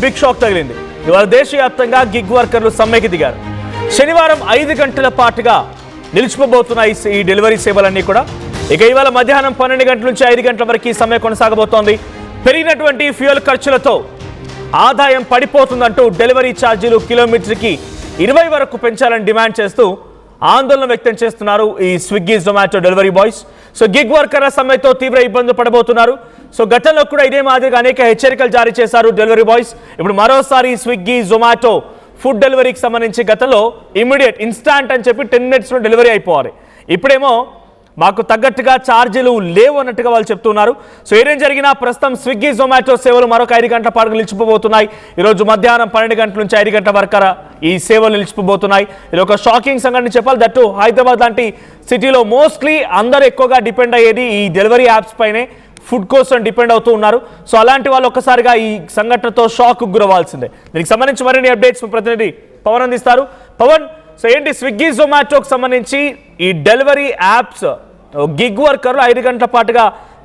Big shock తగిలింది. ఇవాళ దేశవ్యాప్తంగా గిగ్ వర్కర్లు సమ్మెకి దిగారు. శనివారం 5 గంటల పాటుగా నిలిచిపోబోతున్నాయి ఈ డెలివరీ సేవలన్నీ కూడా. ఇక ఇవాళ మధ్యాహ్నం 12 గంటల నుంచి 5 గంటల వరకు ఈ సమ్మె కొనసాగబోతోంది. పెరిగినటువంటి ఫ్యూయల్ ఖర్చులతో ఆదాయం పడిపోతుందంటూ డెలివరీ ఛార్జీలు కిలోమీటర్కి 20 వరకు పెంచాలని డిమాండ్ చేస్తూ ఆందోళన వ్యక్తం చేస్తున్నారు ఈ Swiggy Zomato delivery boys. So gig వర్కర్ల సమ్మెతో తీవ్ర ఇబ్బందులు పడబోతున్నారు. సో గతంలో కూడా ఇదే మాదిరిగా అనేక హెచ్చరికలు జారీ చేశారు డెలివరీ బాయ్స్. ఇప్పుడు మరోసారి స్విగ్గీ జొమాటో ఫుడ్ డెలివరీకి సంబంధించి గతంలో ఇమ్మీడియట్ ఇన్స్టాంట్ అని చెప్పి 10 minutesలో డెలివరీ అయిపోవాలి. ఇప్పుడేమో మాకు తగ్గట్టుగా ఛార్జీలు లేవు అన్నట్టుగా వాళ్ళు చెప్తున్నారు. సో ఏదేం జరిగినా ప్రస్తుతం స్విగ్గీ జొమాటో సేవలు మరొక 5 గంటల పాటు నిలిచిపోబోతున్నాయి. ఈరోజు మధ్యాహ్నం 12 గంటల నుంచి 5 గంటల వరకు ఈ సేవలు నిలిచిపోబోతున్నాయి. ఇది ఒక షాకింగ్ సంఘటన చెప్పాలి. దట్టు హైదరాబాద్ లాంటి సిటీలో మోస్ట్లీ అందరూ ఎక్కువగా డిపెండ్ అయ్యేది ఈ డెలివరీ యాప్స్ పైనే, ఫుడ్ కోసం డిపెండ్ అవుతూ ఉన్నారు. సో అలాంటి వాళ్ళు ఒక్కసారిగా ఈ సంఘటనతో షాక్ గురవాల్సిందే. దీనికి సంబంధించి మరిన్ని అప్డేట్స్ ప్రతినిధి పవన్ అందిస్తారు. పవన్, సో ఏంటి స్విగ్గీ జొమాటోకి సంబంధించి ఈ డెలివరీ యాప్స్ గిగ్ వర్కర్లు 5 గంటల పాటుగా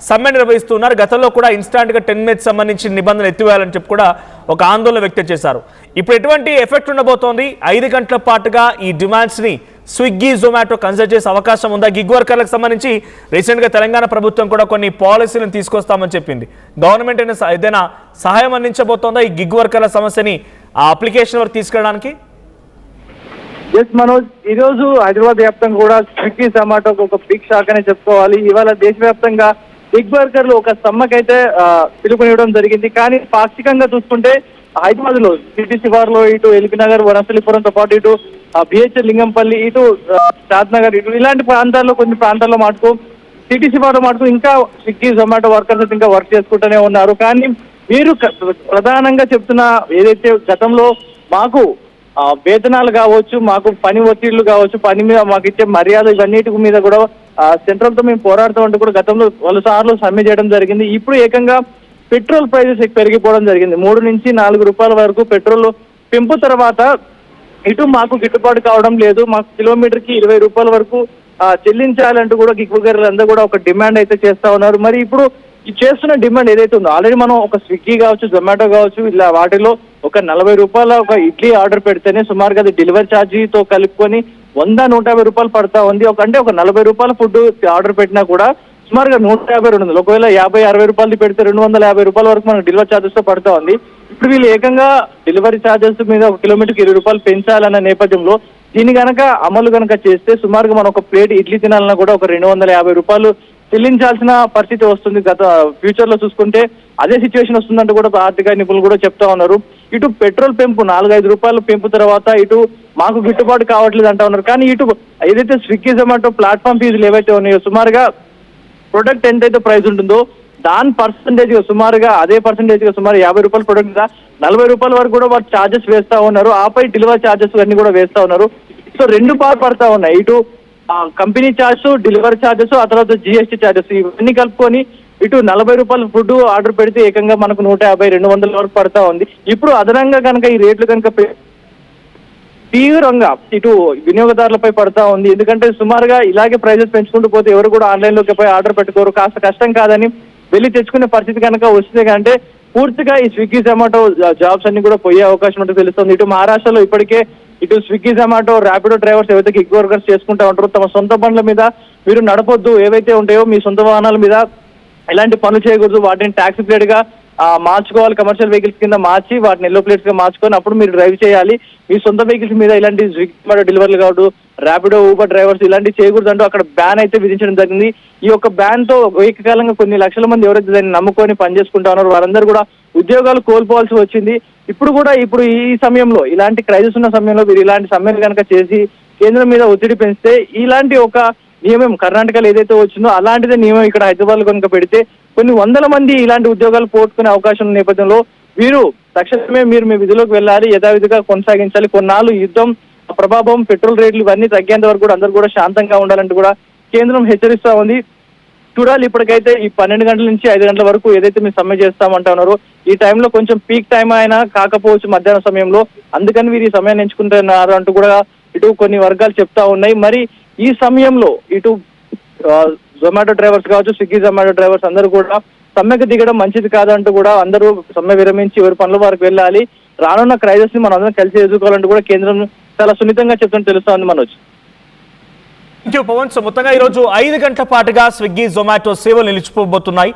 సమ్మె నిర్వహిస్తున్నారు. గతంలో కూడా ఇన్స్టాంట్గా 10 minutes సంబంధించి నిబంధనలు ఎత్తివేయాలని చెప్పి కూడా ఒక ఆందోళన వ్యక్తం చేశారు. ఇప్పుడు ఎటువంటి ఎఫెక్ట్ ఉండబోతోంది? 5 గంటల పాటుగా ఈ డిమాండ్స్ని స్విగ్గీ జొమాటో కన్సిడర్ చేసే అవకాశం ఉందా? గిగ్ వర్కర్లకు సంబంధించి రీసెంట్గా తెలంగాణ ప్రభుత్వం కూడా కొన్ని పాలసీలను తీసుకొస్తామని చెప్పింది. గవర్నమెంట్ ఏదైనా సహాయం అందించబోతోందా ఈ గిగ్ వర్కర్ల సమస్యని ఆ అప్లికేషన్ వరకు తీసుకెళ్ళడానికి? ఎస్ మనోజ్, ఈ రోజు హైదరాబాద్ వ్యాప్తంగా కూడా స్విగ్గీ జొమాటోకి ఒక బిగ్ షాక్ అనే చెప్పుకోవాలి. ఇవాళ దేశవ్యాప్తంగా గిగ్ వర్కర్లు ఒక సమ్మకైతే పిలుపునివ్వడం జరిగింది. కానీ పాక్షికంగా చూసుకుంటే హైదరాబాద్ లో సిటీ శివార్లో ఇటు ఎల్బీ నగర్, వనస్థలిపురంతో పాటు ఇటు బిహెచ్ఎల్ లింగంపల్లి, ఇటు షాద్ నగర్, ఇటు ఇలాంటి ప్రాంతాల్లో కొన్ని ప్రాంతాల్లో మటుకు సిటీ శివార్లో మటుకు ఇంకా స్విగ్గీ జొమాటో వర్కర్స్ ఇంకా వర్క్ చేసుకుంటూనే ఉన్నారు. కానీ మీరు ప్రధానంగా చెప్తున్న ఏదైతే గతంలో మాకు వేతనాలు కావచ్చు, మాకు పని ఒత్తిళ్లు కావచ్చు, పని మీద మాకు ఇచ్చే మర్యాద, ఇవన్నిటి మీద కూడా సెంట్రల్ తో మేము పోరాడుతామంటూ కూడా గతంలో 100 సార్లు సమ్మె చేయడం జరిగింది. ఇప్పుడు ఏకంగా పెట్రోల్ ప్రైజెస్ పెరిగిపోవడం జరిగింది. 3 నుంచి 4 రూపాయల వరకు పెట్రోల్ పెంపు తర్వాత ఇటు మాకు గిట్టుబాటు కావడం లేదు. మాకు కిలోమీటర్కి 20 రూపాయల వరకు చెల్లించాలంటూ కూడా గిగ్ వర్కర్లందరూ కూడా ఒక డిమాండ్ అయితే చేస్తా ఉన్నారు. మరి ఇప్పుడు ఈ చేస్తున్న డిమాండ్ ఏదైతే ఉందో, ఆల్రెడీ మనం ఒక స్విగ్గీ కావచ్చు, జొమాటో కావచ్చు, ఇలా వాటిలో ఒక 40 రూపాయల ఒక ఇడ్లీ ఆర్డర్ పెడితేనే సుమారుగా అది డెలివరీ ఛార్జీతో కలుపుకొని 100-150 రూపాయలు పడతా ఉంది. అంటే ఒక 40 రూపాయల ఫుడ్ ఆర్డర్ పెట్టినా కూడా సుమారుగా 150 ఉంది. ఒకవేళ 50-60 రూపాయలు పెడితే 250 రూపాయల వరకు మనకు డెలివరీ ఛార్జెస్ తో పడతా ఉంది. ఇప్పుడు వీళ్ళు ఏకంగా డెలివరీ ఛార్జెస్ మీద ఒక కిలోమీటర్కి 20 రూపాయలు పెంచాలన్న నేపథ్యంలో దీన్ని కనుక అమలు కనుక చేస్తే సుమారుగా మనం ఒక ప్లేట్ ఇడ్లీ తినాలన్నా కూడా ఒక 250 రూపాయలు చెల్లించాల్సిన పరిస్థితి వస్తుంది. గత ఫ్యూచర్ లో చూసుకుంటే అదే సిచ్యువేషన్ వస్తుందంటూ కూడా ఆర్థిక నిపుణులు కూడా చెప్తా ఉన్నారు. ఇటు పెట్రోల్ పెంపు 4-5 రూపాయలు పెంపు తర్వాత ఇటు మాకు గిట్టుబాటు కావట్లేదు అంటా ఉన్నారు. కానీ ఇటు ఏదైతే స్విగ్గీ జొమాటో ప్లాట్ఫామ్ ఫీజులు ఏవైతే ఉన్నాయో, సుమారుగా ప్రొడక్ట్ ఎంతైతే ప్రైస్ ఉంటుందో దాని పర్సంటేజ్ సుమారుగా అదే పర్సంటేజ్ సుమారు 50 రూపాయల ప్రొడక్ట్ గా 40 రూపాయల వరకు కూడా వారు ఛార్జెస్ వేస్తా ఉన్నారు. ఆపై డెలివరీ ఛార్జెస్ అన్ని కూడా వేస్తా ఉన్నారు. సో 2 పార్ట్ పడతా ఉన్నాయి. ఇటు కంపెనీ ఛార్జెస్, డెలివరీ ఛార్జెస్, ఆ తర్వాత జీఎస్టీ ఛార్జెస్, ఇవన్నీ కలుపుకొని ఇటు 40 రూపాయల ఫుడ్ ఆర్డర్ పెడితే ఏకంగా మనకు 150-200 వరకు పడతా ఉంది. ఇప్పుడు అదనంగా కనుక ఈ రేట్లు కనుక తీవ్రంగా ఇటు వినియోగదారులపై పడతా ఉంది. ఎందుకంటే సుమారుగా ఇలాగే ప్రైజెస్ పెంచుకుంటూ పోతే ఎవరు కూడా ఆన్లైన్ లోకి పోయి ఆర్డర్ పెట్టుకోరు. కాస్త కష్టం కాదని వెళ్ళి తెచ్చుకునే పరిస్థితి కనుక వస్తుంది. అంటే పూర్తిగా ఈ స్విగ్గీ జొమాటో జాబ్స్ అన్ని కూడా పోయే అవకాశం ఉంటే తెలుస్తుంది. ఇటు మహారాష్ట్రలో ఇప్పటికే ఇటు స్విగ్గీ జొమాటో ర్యాపిడో డ్రైవర్స్ ఏవైతే గిగ్ వర్కర్స్ చేసుకుంటా ఉంటారో తమ సొంత బండ్ల మీద మీరు నడపొద్దు, ఏవైతే ఉంటాయో మీ సొంత వాహనాల మీద ఎలాంటి పనులు చేయకూడదు, వాటిని ట్యాక్సీ ప్లేట్ గా మార్చుకోవాలి, కమర్షియల్ వెహికల్స్ కింద మార్చి వాటిని ఎల్లో ప్లేట్స్ గా మార్చుకొని అప్పుడు మీరు డ్రైవ్ చేయాలి. మీ సొంత వెహికల్స్ మీద ఇలాంటి స్విగ్గీ డెలివరీలు కావచ్చు, ర్యాపిడో, ఊబర్ డ్రైవర్స్ ఇలాంటివి చేయకూడదు అంటూ అక్కడ బ్యాన్ అయితే విధించడం జరిగింది. ఈ యొక్క బ్యాన్ తో ఏకకాలంగా కొన్ని లక్షల మంది ఎవరైతే దాన్ని నమ్ముకొని పనిచేసుకుంటా ఉన్నారో వారందరూ కూడా ఉద్యోగాలు కోల్పోవాల్సి వచ్చింది. ఇప్పుడు ఈ సమయంలో ఇలాంటి క్రైసిస్ ఉన్న సమయంలో వీరు ఇలాంటి సమ్మెలు కనుక చేసి కేంద్రం మీద ఒత్తిడి పెంచితే ఇలాంటి ఒక నియమం కర్ణాటకలో ఏదైతే వచ్చిందో అలాంటిదే నియమం ఇక్కడ హైదరాబాద్ లో కనుక పెడితే కొన్ని 100 మంది ఇలాంటి ఉద్యోగాలు పోగొట్టుకునే అవకాశం ఉన్న నేపథ్యంలో వీరు తక్షణమే మీరు మీ విధులకు వెళ్ళాలి, యథావిధిగా కొనసాగించాలి. కొన్నాళ్ళు యుద్ధం ప్రభావం, పెట్రోల్ రేట్లు ఇవన్నీ తగ్గేంత వరకు కూడా అందరూ కూడా శాంతంగా ఉండాలంటూ కూడా కేంద్రం హెచ్చరిస్తా ఉంది. చూడాలి. ఇప్పటికైతే ఈ 12 గంటల నుంచి 5 గంటల వరకు ఏదైతే మీరు సమ్మె చేస్తామంటా ఉన్నారో ఈ టైంలో కొంచెం పీక్ టైం అయినా కాకపోవచ్చు మధ్యాహ్నం సమయంలో, అందుకని వీరు ఈ సమయాన్ని ఎంచుకుంటున్నారు అంటూ కూడా ఇటు కొన్ని వర్గాలు చెప్తా ఉన్నాయి. మరి ఈ సమయంలో ఇటు జొమాటో డ్రైవర్స్ కావచ్చు, స్విగ్గీ జొమాటో డ్రైవర్స్ అందరూ కూడా సమ్మెకు దిగడం మంచిది కాదంటూ కూడా అందరూ సమ్మె విరమించి ఎవరి పనుల వారికి వెళ్ళాలి, రానున్న క్రైసిస్ ని మనం అందరం కలిసి ఎదుర్కోవాలంటూ కూడా కేంద్రం చాలా సున్నితంగా చెప్తుంటే తెలుస్తోంది Manoj. Thank you Pavan. So మొత్తంగా ఈరోజు 5 గంటల పాటుగా స్విగ్గీ జొమాటో సేవలు నిలిచిపోబోతున్నాయి.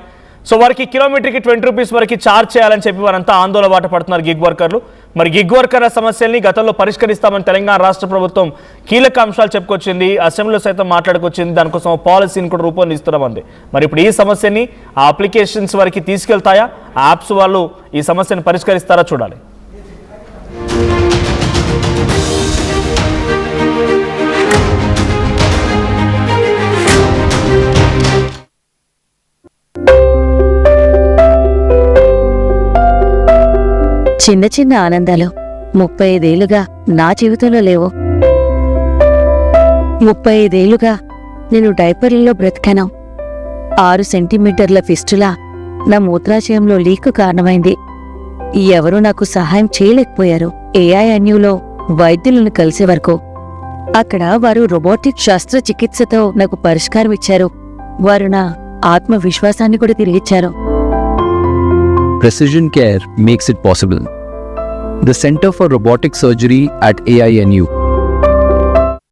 సో వారికి కిలోమీటర్కి 20 రూపీస్ వరకు ఛార్జ్ చేయాలని చెప్పి వారంతా ఆందోళన బాట పడుతున్నారు గిగ్ వర్కర్లు. మరి గిగ్ వర్కర్ల సమస్యల్ని గతంలో పరిష్కరిస్తామని తెలంగాణ రాష్ట్ర ప్రభుత్వం కీలక అంశాలు చెప్పుకొచ్చింది, అసెంబ్లీలో సైతం మాట్లాడుకొచ్చింది, దానికోసం పాలసీని కూడా రూపొందిస్తున్నామంది. మరి ఇప్పుడు ఈ సమస్యని ఆ అప్లికేషన్స్ వరకు తీసుకెళ్తాయా, ఆ యాప్స్ వాళ్ళు ఈ సమస్యను పరిష్కరిస్తారా చూడాలి. చిన్న చిన్న ఆనందాలు 35 ఏళ్లుగా నా జీవితంలో లేవు. 35 ఏళ్లుగా నేను డైపర్లలో బ్రతికాను. 6 సెంటీమీటర్ల ఫిస్టులా నా మూత్రాశయంలో లీకు కారణమైంది. ఎవరూ నాకు సహాయం చేయలేకపోయారు. AINUలో వైద్యులను కలిసే వరకు అక్కడ వారు రోబోటిక్ శస్త్రచికిత్సతో నాకు పరిష్కారం ఇచ్చారు. వారు నా ఆత్మవిశ్వాసాన్ని కూడా తిరిగిచ్చారు. Precision care makes it possible. The Center for Robotic Surgery at AINU